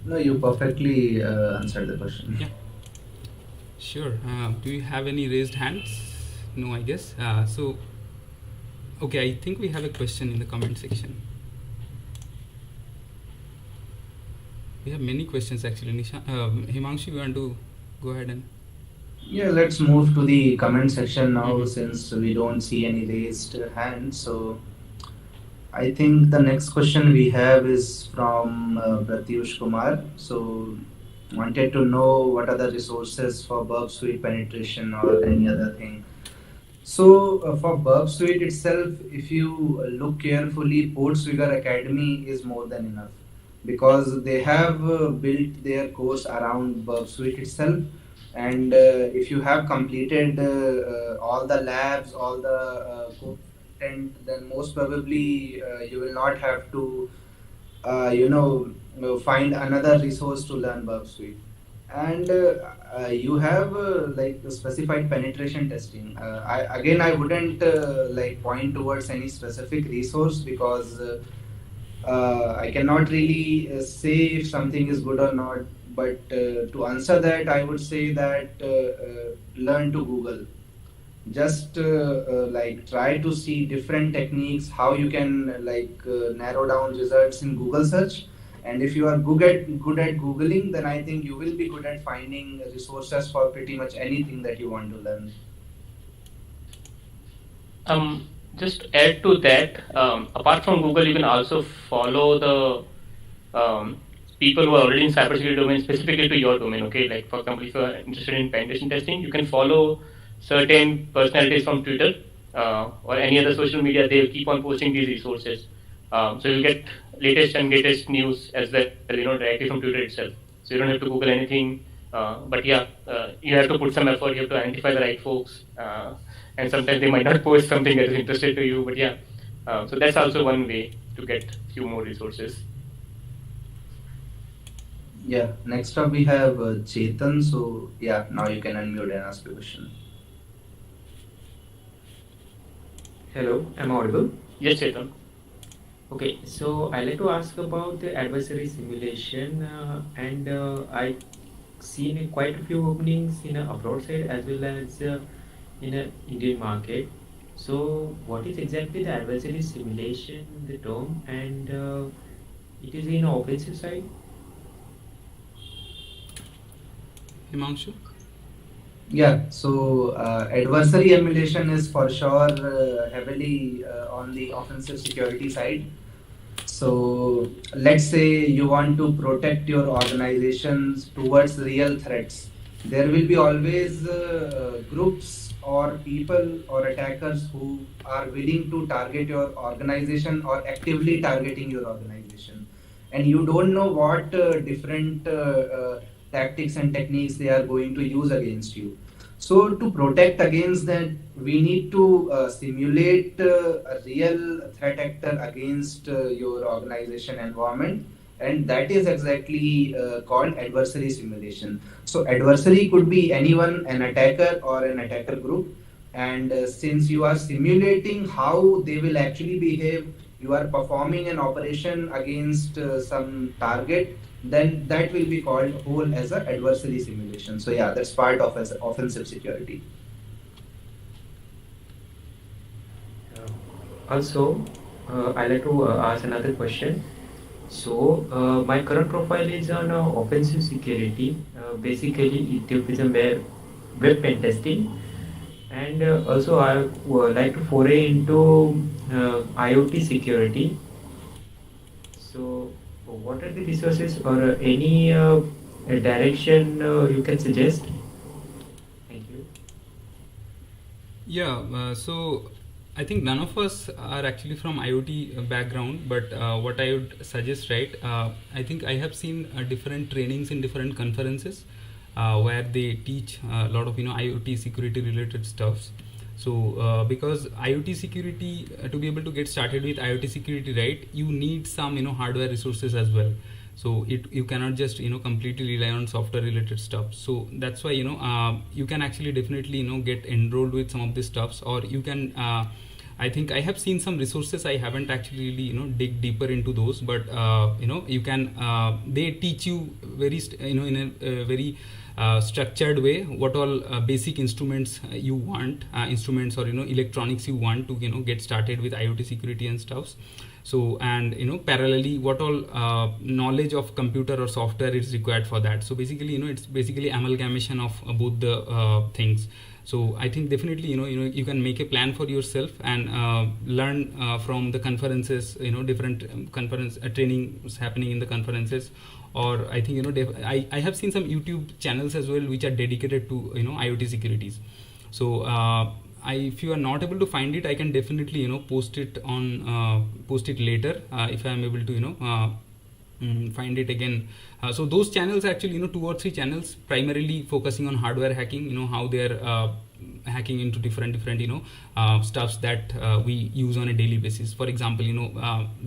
No, you perfectly answered the question. Yeah. Sure. Do you have any raised hands? No, I guess. So, okay, I think we have a question in the comment section. We have many questions actually. Himanshu, you want to go ahead and? Yeah, let's move to the comment section now since we don't see any raised hands. So, I think the next question we have is from Pratyush Kumar. So, wanted to know what are the resources for Burp Suite penetration or any other thing. So for Burp Suite itself, if you look carefully, Portswigger Academy is more than enough because they have built their course around Burp Suite itself. And if you have completed all the labs, all the content, then most probably you will not have to, find another resource to learn Burp Suite. And you have like specified penetration testing. I wouldn't like point towards any specific resource because I cannot really say if something is good or not. But to answer that, I would say that learn to Google. Just like try to see different techniques how you can narrow down results in Google search. And if you are good at googling, then I think you will be good at finding resources for pretty much anything that you want to learn. Just to add to that, apart from Google, you can also follow the people who are already in cybersecurity domain specifically to your domain. Okay, like for example, if you are interested in penetration testing, you can follow certain personalities from Twitter or any other social media. They'll keep on posting these resources, so you'll get latest and greatest news as well, directly from Twitter itself. So you don't have to Google anything. But yeah, you have to put some effort. You have to identify the right folks, and sometimes they might not post something that is interested to you. But yeah, so that's also one way to get few more resources. Yeah, next up we have Chetan. So yeah, now you can unmute and ask your question. Hello, am I audible? Yes, Chetan. Okay, so I like to ask about the adversary simulation, and I seen quite a few openings in a abroad side as well as in a Indian market. So, what is exactly the adversary simulation, the term, and it is in offensive side? Himanshu? Yeah, so adversary emulation is for sure heavily on the offensive security side. So let's say you want to protect your organizations towards real threats. There will be always groups or people or attackers who are willing to target your organization or actively targeting your organization. And you don't know what different tactics and techniques they are going to use against you. So to protect against that, we need to simulate a real threat actor against your organization environment, and that is exactly called adversary simulation. So adversary could be anyone, an attacker or an attacker group, and since you are simulating how they will actually behave, you are performing an operation against some target, then that will be called whole as a adversary simulation. So yeah, that's part of as offensive security. Also, I like to ask another question. So, my current profile is on offensive security. Basically, it is a web pen testing, and also I would like to foray into IoT security. So, what are the resources or any direction you can suggest? Thank you. Yeah, so I think none of us are actually from IoT background, but what I would suggest, right? I think I have seen different trainings in different conferences where they teach a lot of IoT security related stuffs. So because IoT security, to be able to get started with IoT security, right, you need some hardware resources as well. So you cannot just completely rely on software related stuff. So that's why you can actually definitely get enrolled with some of these stuffs, or you can I think I have seen some resources. I haven't actually really dig deeper into those, but you can they teach you very in a very structured way what all basic instruments you want, instruments or electronics you want to get started with IoT security and stuffs. So and parallelly what all knowledge of computer or software is required for that. So basically it's basically amalgamation of both the things. So I think definitely you can make a plan for yourself and learn from the conferences, different conference trainings happening in the conferences. Or I think I have seen some YouTube channels as well which are dedicated to IoT securities. So if you are not able to find it, I can definitely post it later if I am able to find it again. So those channels actually 2 or 3 channels primarily focusing on hardware hacking, how they're hacking into different stuffs that we use on a daily basis. For example,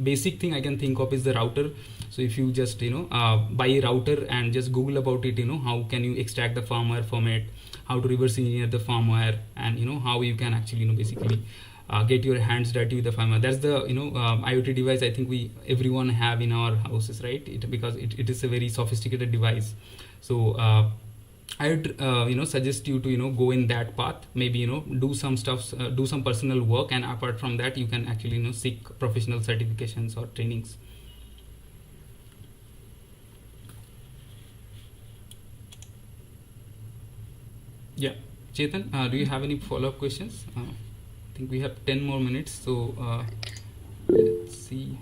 basic thing I can think of is the router. So if you just buy a router and just Google about it, how can you extract the firmware from it, how to reverse engineer the firmware, and how you can actually basically get your hands dirty with the firmware. That's the IoT device I think everyone have in our houses, right? Because it is a very sophisticated device. So I would suggest you to go in that path. Maybe do some stuff, do some personal work, and apart from that, you can actually seek professional certifications or trainings. Yeah, Chetan, do you have any follow-up questions? I think we have 10 more minutes, so let's see.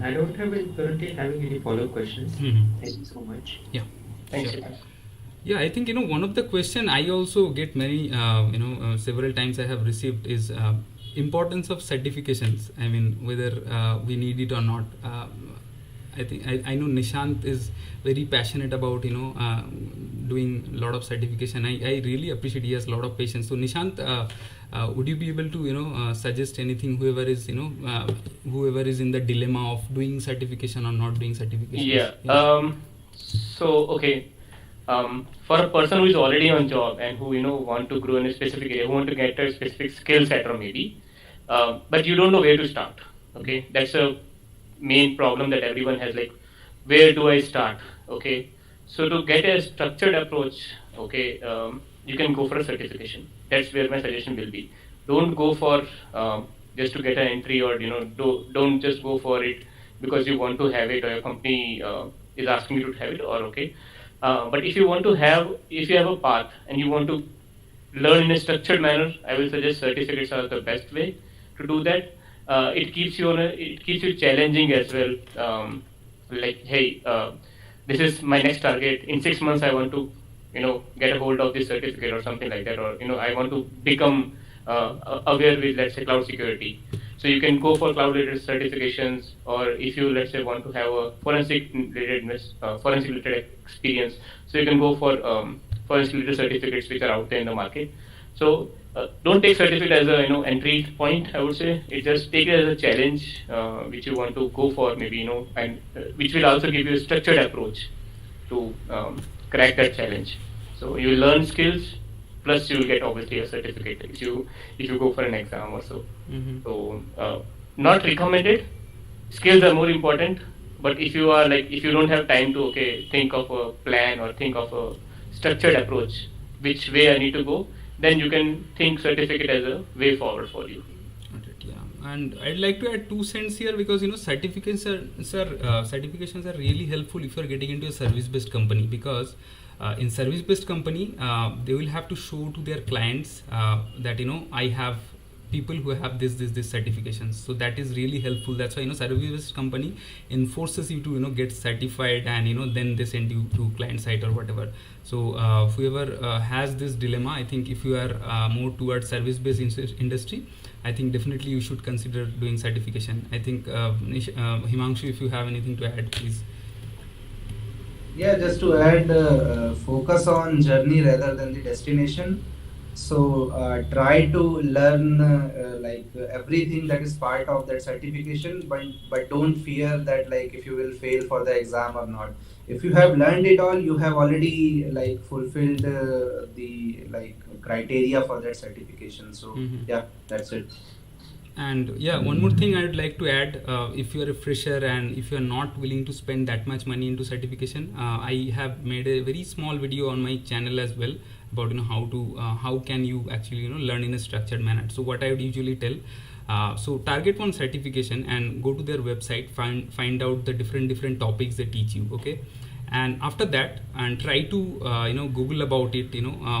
I don't have currently having any follow-up questions. Thank you so much. Yeah, Thanks. sure. Yeah, I think one of the question I also get many several times I have received is importance of certifications. I mean, whether we need it or not. I think I know Nishant is very passionate about doing a lot of certification. I really appreciate he has a lot of patience. So Nishant, would you be able to suggest anything, whoever is in the dilemma of doing certification or not doing certification? Yeah. So okay. For a person who is already on job and who want to grow in a specific area, who want to get a specific skill set or maybe, but you don't know where to start. Okay, that's a main problem that everyone has. Like, where do I start? Okay, so to get a structured approach, okay, you can go for a certification. That's where my suggestion will be. Don't go for just to get an entry, or don't just go for it because you want to have it or your company is asking you to have it, or okay. But if you have a path and you want to learn in a structured manner, I will suggest certificates are the best way to do that. It keeps you challenging as well. Like, hey, this is my next target. In 6 months, I want to, get a hold of this certificate or something like that, or I want to become aware with, let's say, cloud security. So you can go for cloud-related certifications, or if you, let's say, want to have a forensic-related experience, so you can go for forensic-related certificates which are out there in the market. So don't take certificate as a entry point. I would say just take it as a challenge which you want to go for, maybe and which will also give you a structured approach to crack that challenge. So you will learn skills. Plus, you will get obviously a certificate if you go for an exam or so. Mm-hmm. So, not recommended. Skills are more important. But if you don't have time to think of a plan or think of a structured approach, which way I need to go, then you can think certificate as a way forward for you. Yeah, and I'd like to add 2 cents here, because certifications are really helpful if you are getting into a service-based company, because in service-based company, they will have to show to their clients that I have people who have this certifications. So that is really helpful. That's why service-based company enforces you to get certified, and then they send you to client site or whatever. So whoever has this dilemma, I think if you are more towards service-based industry, I think definitely you should consider doing certification. I think Himanshu, if you have anything to add, please. Yeah, just to add, focus on journey rather than the destination. So try to learn everything that is part of that certification, but don't fear that if you will fail for the exam or not. If you have learned it all, you have already fulfilled the criteria for that certification. So yeah, that's it. And yeah, one more thing I would like to add, if you are a fresher and if you are not willing to spend that much money into certification, I have made a very small video on my channel as well about how can you actually learn in a structured manner. So what I would usually tell, so target one certification and go to their website, find out the different topics they teach you, okay? And after that, and try to Google about it,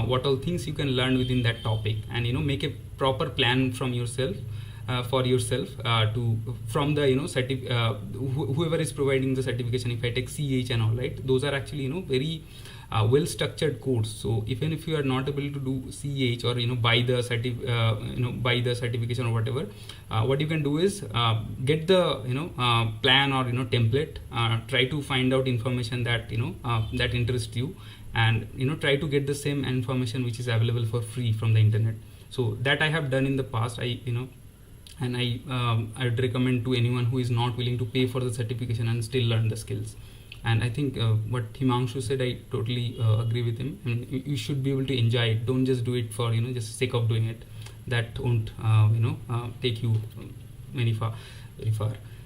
what all things you can learn within that topic, and make a proper plan from yourself. For yourself from the whoever is providing the certification. If I take CH and all, right, those are actually very well structured course. So even if you are not able to do CH or buy the buy the certification or whatever, what you can do is get the plan or template, try to find out information that that interests you, and try to get the same information which is available for free from the internet. So that I have done in the past. And I would recommend to anyone who is not willing to pay for the certification and still learn the skills. And I think what Himanshu said, I totally agree with him. I mean, you should be able to enjoy it. Don't just do it for just sake of doing it. That won't take you very far.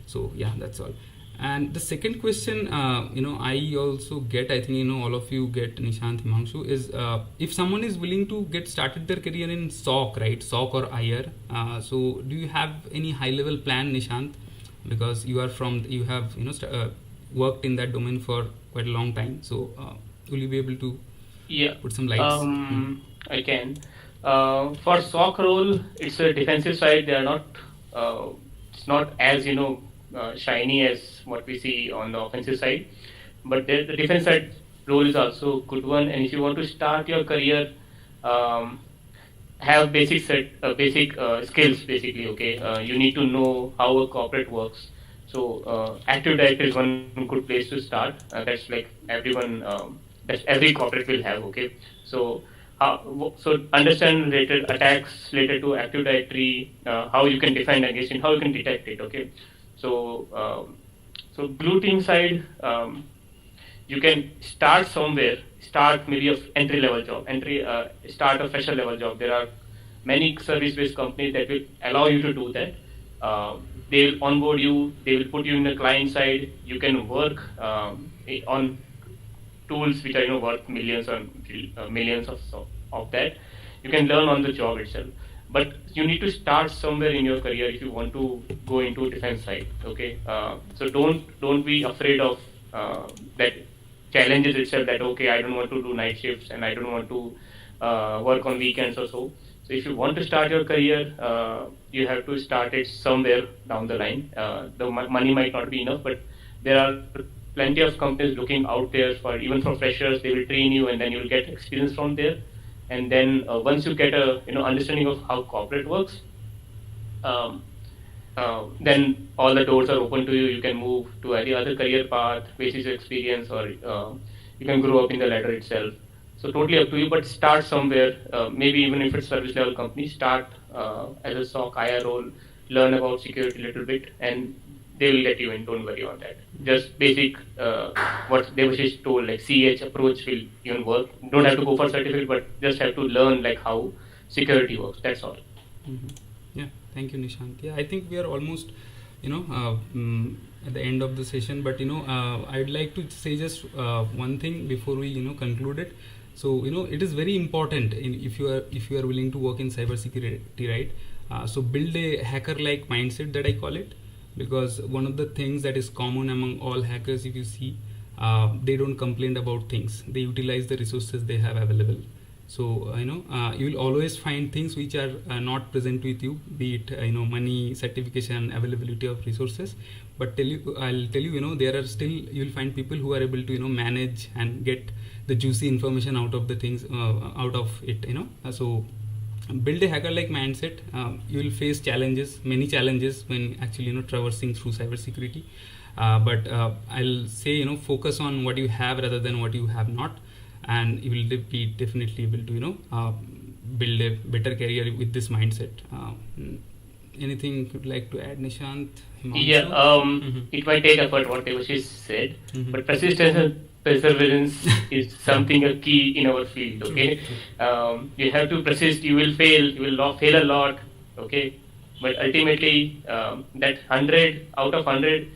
So yeah, that's all. And the second question, I also get, I think all of you get, Nishant, Himanshu, is if someone is willing to get started their career in SOC, right, SOC or IR, so do you have any high level plan, Nishant? Because you have worked in that domain for quite a long time. So will you be able to put some lights? I can. For SOC role, it's a defensive side. They are not. It's not as shiny as what we see on the offensive side, but the defense side role is also a good one. And if you want to start your career, have basic skills basically. Okay, you need to know how a corporate works. So Active Directory is one good place to start. That's like everyone, that's every corporate will have. Okay, so understand related attacks related to Active Directory, how you can defend against it, how you can detect it. Okay, so blue team side, you can start somewhere. Start maybe a entry level job. Start a fresher level job. There are many service-based companies that will allow you to do that. They will onboard you. They will put you in the client side. You can work on tools which are worth millions of that. You can learn on the job itself. But you need to start somewhere in your career if you want to go into defense side. Okay, so don't be afraid of that challenges itself. That okay, I don't want to do night shifts and I don't want to work on weekends or so. So if you want to start your career, you have to start it somewhere down the line. The money might not be enough, but there are plenty of companies looking out there for even for freshers. They will train you and then you will get experience from there. And then once you get a understanding of how corporate works, then all the doors are open to you. You can move to any other career path, basis experience, or you can grow up in the ladder itself. So totally up to you, but start somewhere. Maybe even if it's service level company, start as a SOC IR role, learn about security a little bit, and they will get you in. Don't worry on that. Just basic what Debasish told, like CH approach will even work. Don't have to go for certificate, but just have to learn like how security works. That's all. Mm-hmm. Yeah, thank you, Nishant. Yeah, I think we are almost at the end of the session, but I'd like to say just one thing before we conclude it. So it is very important if you are willing to work in cybersecurity, right? So build a hacker-like mindset, that I call it, because one of the things that is common among all hackers, if you see, they don't complain about things. They utilize the resources they have available. So you will always find things which are not present with you, be it money, certification, availability of resources. But I'll tell you, there are still, you will find people who are able to manage and get the juicy information out of the things, out of it. So build a hacker-like mindset. You will face challenges, many challenges, when actually traversing through cybersecurity. But I'll say focus on what you have rather than what you have not, and you will be definitely able to build a better career with this mindset. Anything you'd like to add, Nishant? Himanshu? Yeah, it might take effort, what Debasish said, but persistence and perseverance is something a key in our field. Okay, you have to persist. You will fail. You will fail a lot. Okay, but ultimately, that 100 out of 100,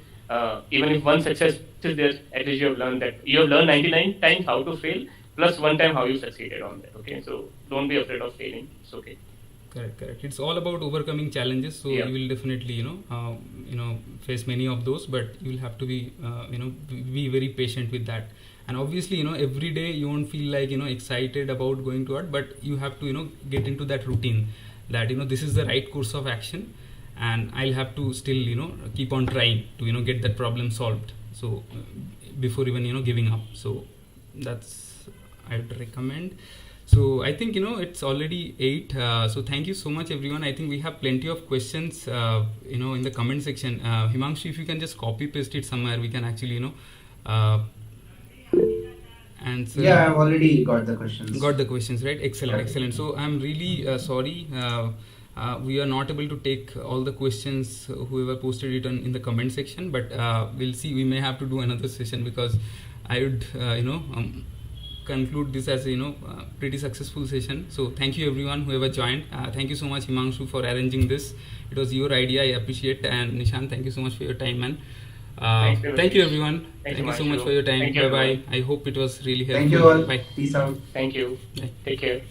even if one success is there, at least you have learned that. You have learned 99 times how to fail, plus one time how you succeeded on that. Okay, so don't be afraid of failing. It's okay. Correct. It's all about overcoming challenges. So you will definitely, face many of those, but you will have to be, be very patient with that. And obviously, every day you won't feel like, excited about going to it, but you have to, get into that routine that, this is the right course of action, and I'll have to still, keep on trying to, get that problem solved. So before even, giving up. So that's I would recommend. So I think it's already 8. So thank you so much, everyone. I think we have plenty of questions, in the comment section. Himanshu, if you can just copy paste it somewhere, we can actually answer. Yeah, I've already got the questions. Got the questions, right? Excellent, excellent. So I'm really sorry. We are not able to take all the questions whoever posted it in the comment section, but we'll see. We may have to do another session, because I would conclude this as a pretty successful session. So thank you everyone whoever joined. Thank you so much, Himanshu, for arranging this. It was your idea, I appreciate. And Nishant, thank you so much for your time, man. Thank you everyone. Thank you so much for your time. Bye bye. I hope it was really helpful. Thank you all. Bye. Peace out. Thank you. Bye. Take care.